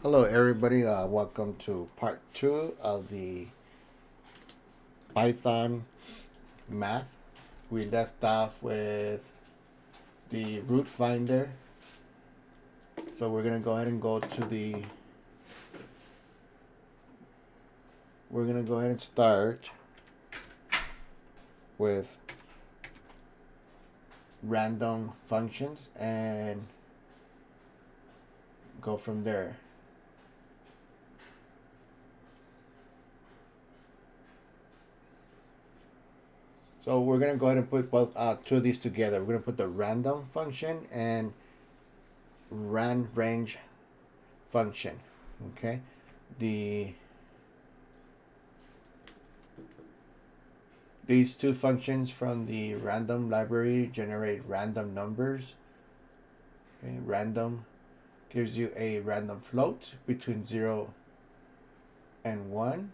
Hello everybody, welcome to part 2 of the Python math. We left off with the root finder, so we're going to go ahead and start with random functions and go from there. So we're going to go ahead and put both two of these together. We're going to put the random function and randrange function. Okay, these two functions from the random library generate random numbers. Okay, random gives you a random float between 0 and 1,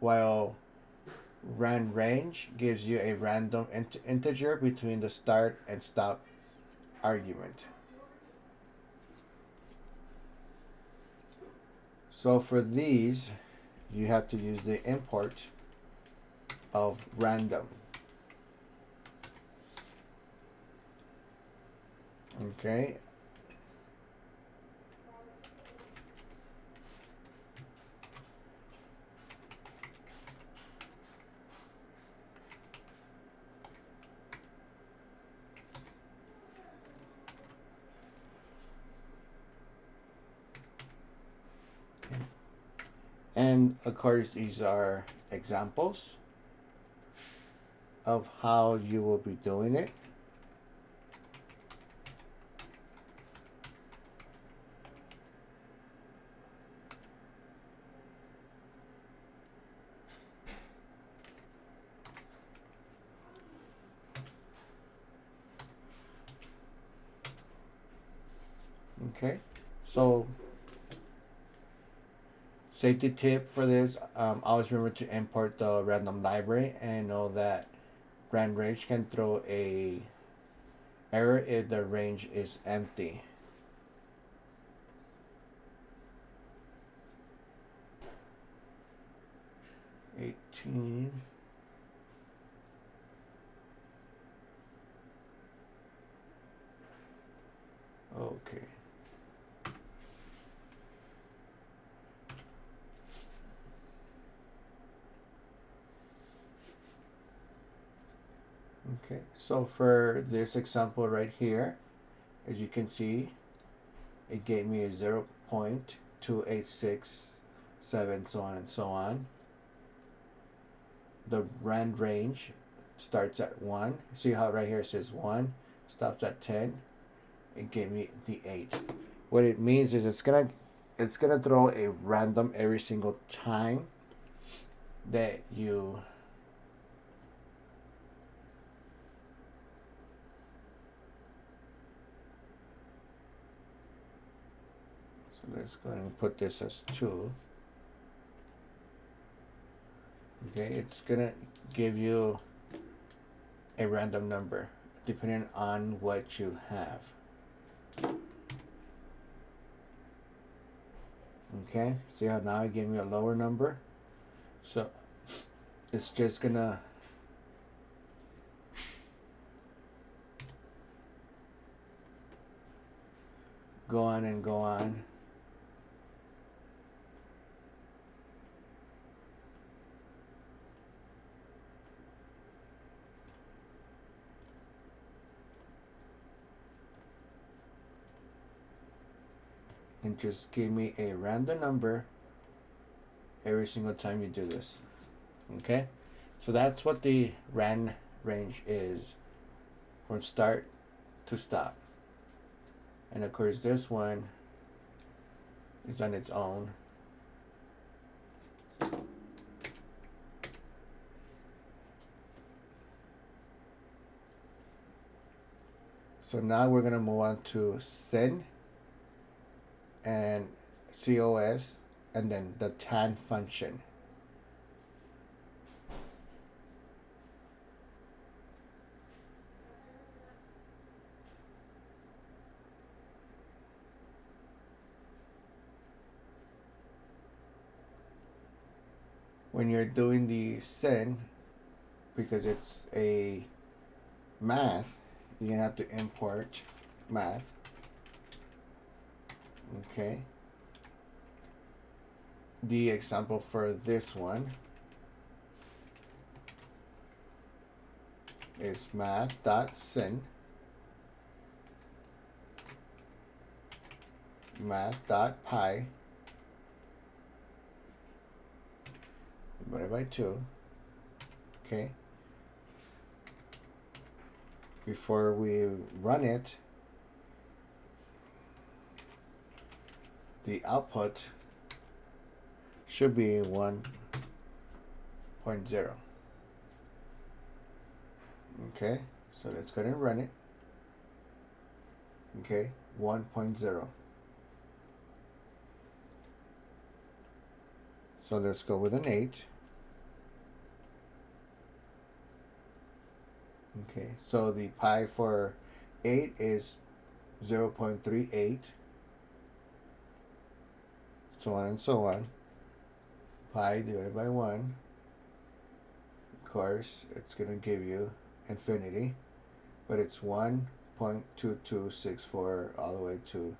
while randrange gives you a random integer between the start and stop argument. So for these, you have to use the import of random. Okay. And of course, these are examples of how you will be doing it. Okay, so safety tip for this, always remember to import the random library and know that randrange can throw a error if the range is empty. Okay. Okay, so for this example right here, as you can see, it gave me a 0.2867, so on and so on. The randrange starts at 1. See how right here it says 1, stops at 10. It gave me the 8. What it means is it's gonna throw a random every single time that you let's go ahead and put this as 2. Okay, it's gonna give you a random number depending on what you have. Okay, see how now it gave me a lower number? So it's just gonna go on and go on. And just give me a random number every single time you do this. Okay, so that's what the randrange is from start to stop. And of course this one is on its own. So now we're gonna move on to sin and cos and then the tan function. when you're doing the sin, because it's a math, you're gonna have to import math. Okay. The example for this one is math.sin, math.py divided by 2. Okay. Before we run it, the output should be 1.0. Okay, so let's go ahead and run it. Okay, 1.0. So let's go with an 8. Okay, so the pi for 8 is 0.38, so on and so on. Pi divided by 1, of course, it's going to give you infinity, but it's 1.2264 all the way to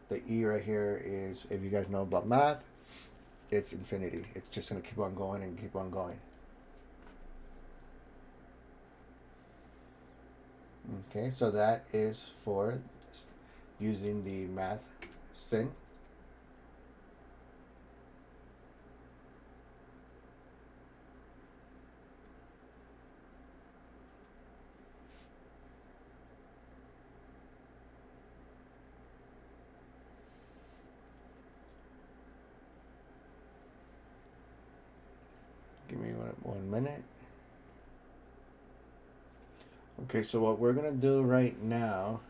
the e right here is, if you guys know about math, it's infinity. It's just going to keep on going and keep on going. Okay, so that is for using the math.sin. Give me 1 minute. Okay, so what we're gonna do right now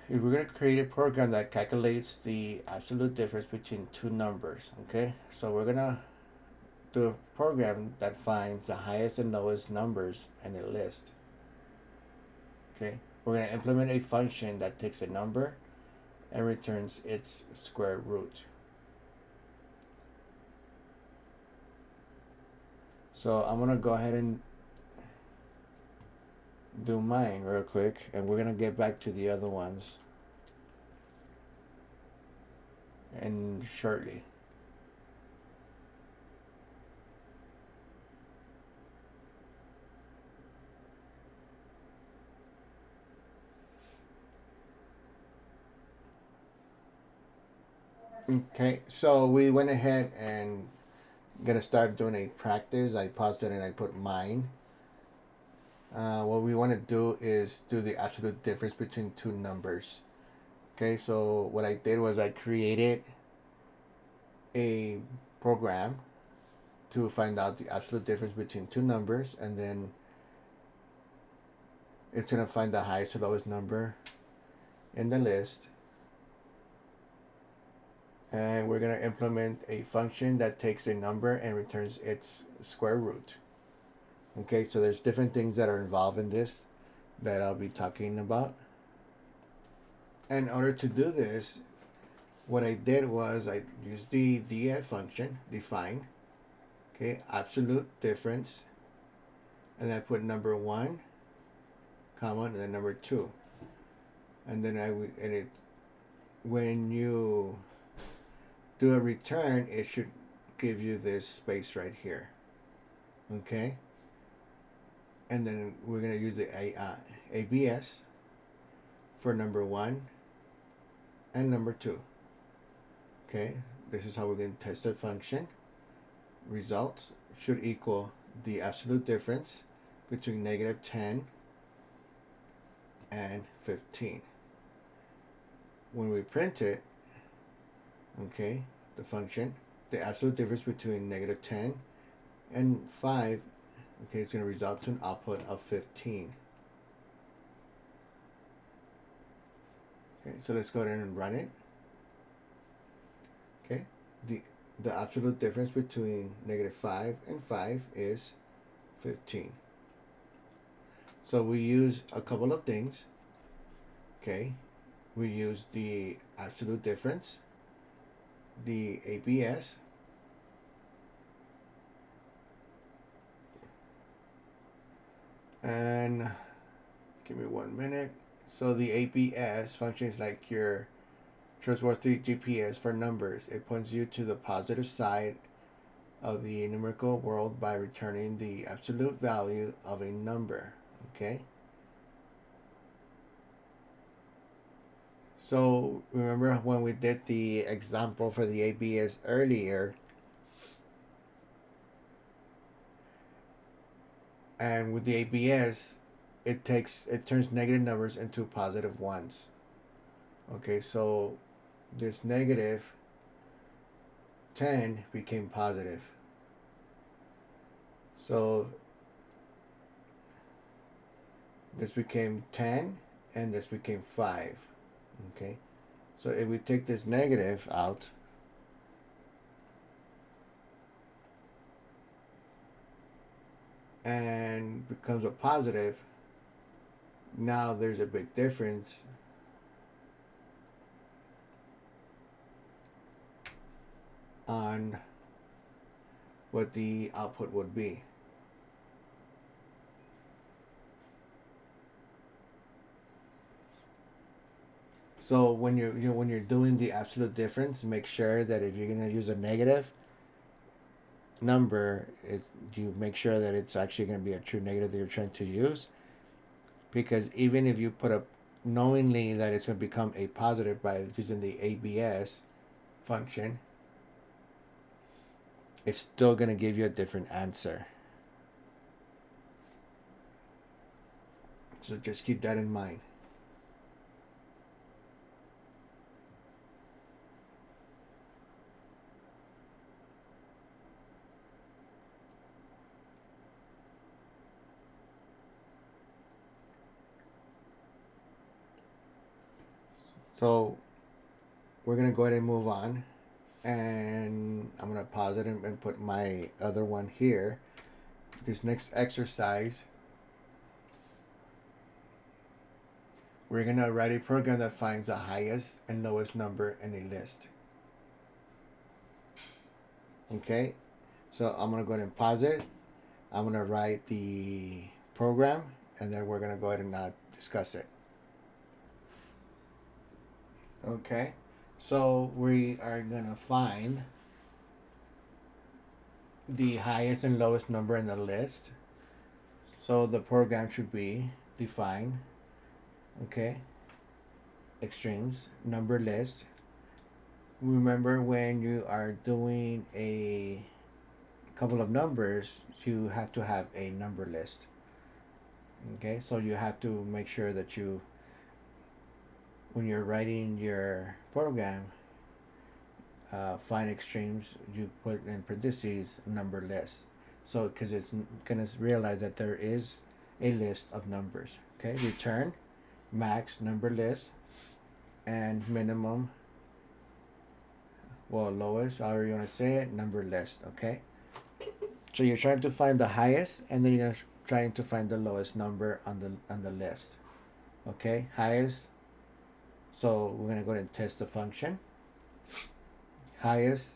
is we're gonna create a program that calculates the absolute difference between two numbers. Okay, so we're gonna do a program that finds the highest and lowest numbers in a list. Okay, we're gonna implement a function that takes a number and returns its square root. So I'm gonna go ahead and do mine real quick, and we're gonna get back to the other ones and shortly. Okay, so we went ahead and gonna start doing a practice. I paused it and I put mine. What we want to do is do the absolute difference between two numbers. Okay, so what I did was I created a program to find out the absolute difference between two numbers, and then it's gonna find the highest or lowest number in the list, and we're gonna implement a function that takes a number and returns its square root. Okay, so there's different things that are involved in this that I'll be talking about. In order to do this, what I did was I used the df function, define, okay, absolute difference, and I put number 1, comma, and then number 2. And then when you do a return, it should give you this space right here. Okay? And then we're going to use the ABS for number 1 and number 2. Okay? This is how we're going to test the function. Results should equal the absolute difference between -10 and 15. When we print it, okay, the function, the absolute difference between -10 and 5, okay, it's going to result to an output of 15. Okay, so let's go ahead and run it. Okay, the absolute difference between -5 and 5 is 15. So we use a couple of things. Okay, we use the absolute difference, the ABS. And give me 1 minute. So the ABS function is like your trustworthy GPS for numbers. It points you to the positive side of the numerical world by returning the absolute value of a number. Okay. So remember when we did the example for the ABS earlier, and with the ABS, it turns negative numbers into positive ones. Okay, so this negative 10 became positive. So this became 10 and this became 5. Okay, so if we take this negative out, and becomes a positive, now there's a big difference on what the output would be. So when you're doing the absolute difference, make sure that if you're gonna use a negative number, you make sure that it's actually gonna be a true negative that you're trying to use. Because even if you put up knowingly that it's gonna become a positive by using the ABS function, it's still gonna give you a different answer. So just keep that in mind. So we're gonna go ahead and move on, and I'm gonna pause it and put my other one here. This next exercise, we're gonna write a program that finds the highest and lowest number in a list. Okay, so I'm gonna go ahead and pause it. I'm gonna write the program, and then we're gonna go ahead and discuss it. Okay, so we are gonna find the highest and lowest number in the list. So the program should be define, okay, extremes, number list. Remember when you are doing a couple of numbers, you have to have a number list. Okay, so you have to make sure that when you're writing your program, find extremes, you put in parentheses number list. So because it's gonna realize that there is a list of numbers. Okay, return max number list and minimum, well, lowest, however you want to say it, number list. Okay, so you're trying to find the highest, and then you're trying to find the lowest number on the list. Okay, highest. So we're gonna go ahead and test the function. Highest,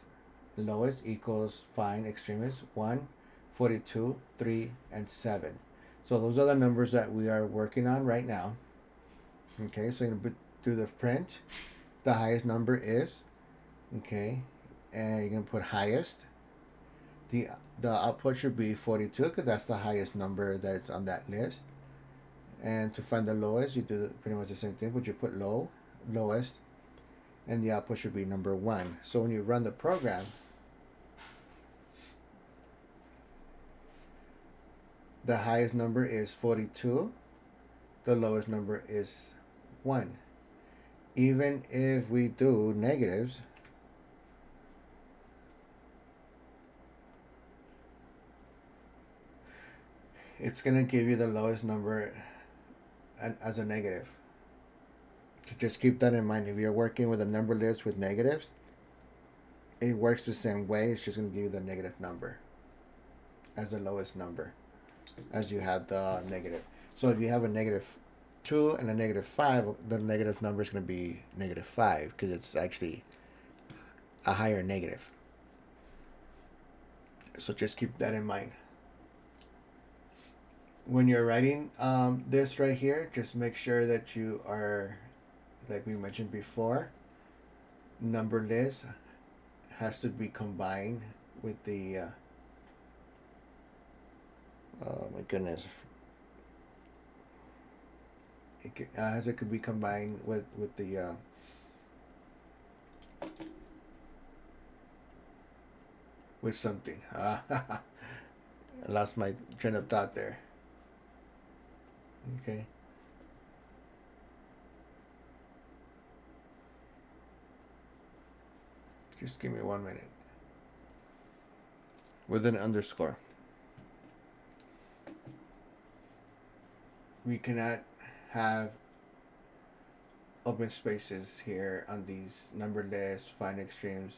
lowest equals find extremes 1, 42, 3, and 7. So those are the numbers that we are working on right now. Okay, so you're gonna do the print. The highest number is, okay, and you're gonna put highest. The output should be 42 because that's the highest number that's on that list. And to find the lowest, you do pretty much the same thing, but you put lowest, and the output should be number 1. So when you run the program, the highest number is 42, the lowest number is 1. Even if we do negatives, it's going to give you the lowest number as a negative. So just keep that in mind. If you're working with a number list with negatives, it works the same way. It's just going to give you the negative number as the lowest number as you have the negative. So if you have a -2 and a -5, the negative number is going to be -5 because it's actually a higher negative. So just keep that in mind. When you're writing this right here, just make sure that you are, like we mentioned before, number list has to be combined with the oh my goodness, it could be combined with the with something. I lost my train of thought there. Okay. Just give me 1 minute. With an underscore. We cannot have open spaces here on these number lists, find extremes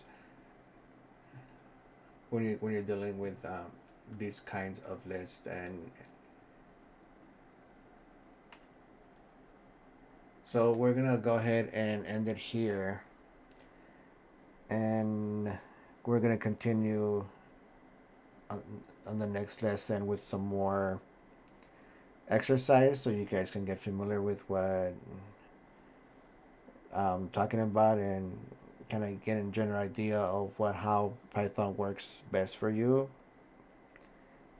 when you're dealing with these kinds of lists. And so we're gonna go ahead and end it here, and we're gonna continue on, on the next lesson with some more exercise so you guys can get familiar with what I'm talking about and kind of get a general idea of how Python works best for you.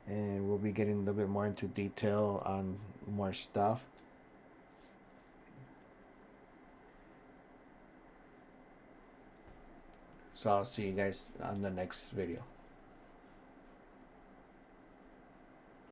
And we'll be getting a little bit more into detail on more stuff. So I'll see you guys on the next video.